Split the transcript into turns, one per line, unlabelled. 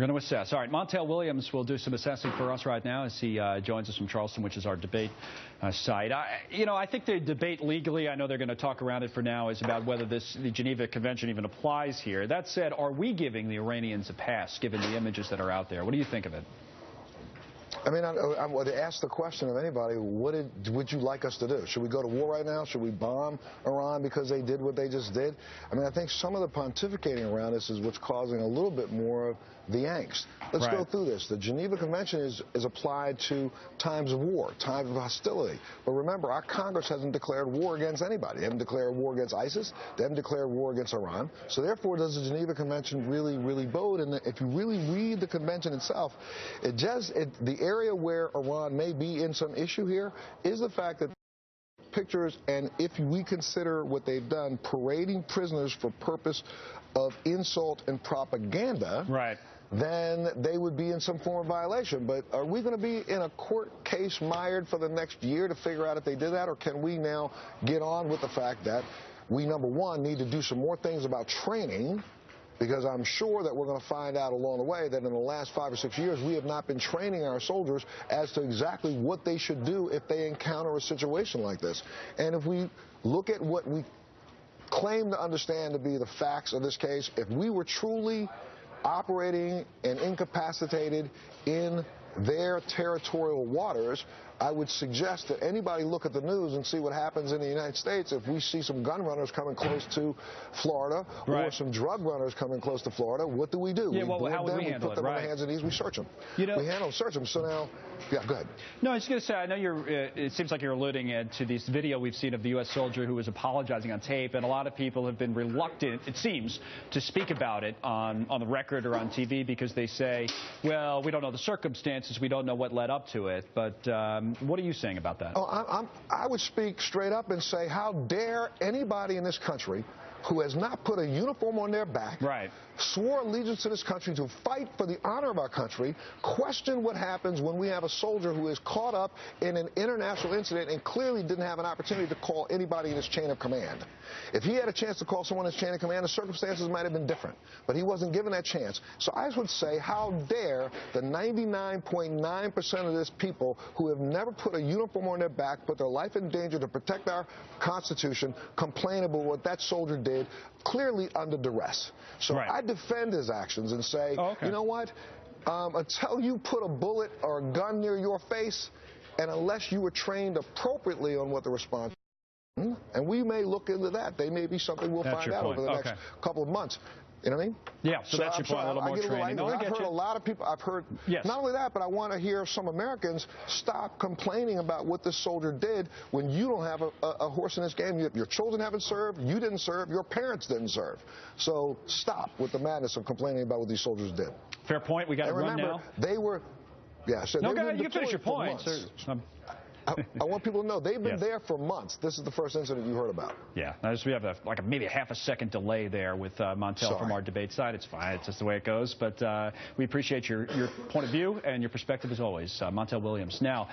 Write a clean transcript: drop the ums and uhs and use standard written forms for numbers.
We're going to assess. All right, Montel Williams will do some assessing for us right now as he joins us from Charleston, which is our debate site. I think the debate legally, I know they're going to talk around it for now, is about whether the Geneva Convention even applies here. That said, are we giving the Iranians a pass, given the images that are out there? What do you think of it?
I mean, I would ask the question of anybody, what would you like us to do? Should we go to war right now? Should we bomb Iran because they did what they just did? I mean, I think some of the pontificating around this is what's causing a little bit more of the angst. Let's go through this. The Geneva Convention is applied to times of war, times of hostility. But remember, our Congress hasn't declared war against anybody. They haven't declared war against ISIS. They haven't declared war against Iran. So therefore, does the Geneva Convention really bode? And if you really read the convention itself, the area where Iran may be in some issue here is the fact that pictures, and if we consider what they've done, parading prisoners for purpose of insult and propaganda, then they would be in some form of violation. But are we going to be in a court case mired for the next year to figure out if they did that, or can we now get on with the fact that we, number one, need to do some more things about training? Because I'm sure that we're going to find out along the way that in the last 5 or 6 years, we have not been training our soldiers as to exactly what they should do if they encounter a situation like this. And if we look at what we claim to understand to be the facts of this case, if we were truly operating and incapacitated in their territorial waters, I would suggest that anybody look at the news and see what happens in the United States if we see some gun runners coming close to Florida or some drug runners coming close to Florida. What do?
Yeah,
we
how would we handle
put them on their hands and knees, we search them. We search them. So now, yeah, go ahead.
No, I was going to say, I know it seems like you're alluding to this video we've seen of the U.S. soldier who was apologizing on tape, and a lot of people have been reluctant, it seems, to speak about it on the record or on TV because they say, well, we don't know the circumstances, we don't know what led up to it. But what are you saying about that?
I would speak straight up and say, how dare anybody in this country who has not put a uniform on their back, swore allegiance to this country to fight for the honor of our country, question what happens when we have a soldier who is caught up in an international incident and clearly didn't have an opportunity to call anybody in his chain of command. If he had a chance to call someone in his chain of command, the circumstances might have been different. But he wasn't given that chance. So I would say, how dare the 99.9% of this people who have never put a uniform on their back, put their life in danger to protect our Constitution, complain about what that soldier did, clearly under duress. So I defend his actions and say, you know what, until you put a bullet or a gun near your face, and unless you were trained appropriately on what the response is, and we may look into that. They may be something we'll find out over the next couple of months. You know what I mean?
Yeah, so that's your point, a little more training.
I've heard a lot of people, not only that, but I want to hear some Americans stop complaining about what this soldier did when you don't have a horse in this game. Your children haven't served, you didn't serve, your parents didn't serve. So stop with the madness of complaining about what these soldiers did.
Fair point. We got to run now.
They were,
you can finish your point.
I want people to know they've been there for months. This is the first incident you heard about.
Yeah, we have maybe a half-a-second delay there with Montel from our debate side. It's fine. It's just the way it goes. But we appreciate your point of view and your perspective as always. Montel Williams. Now.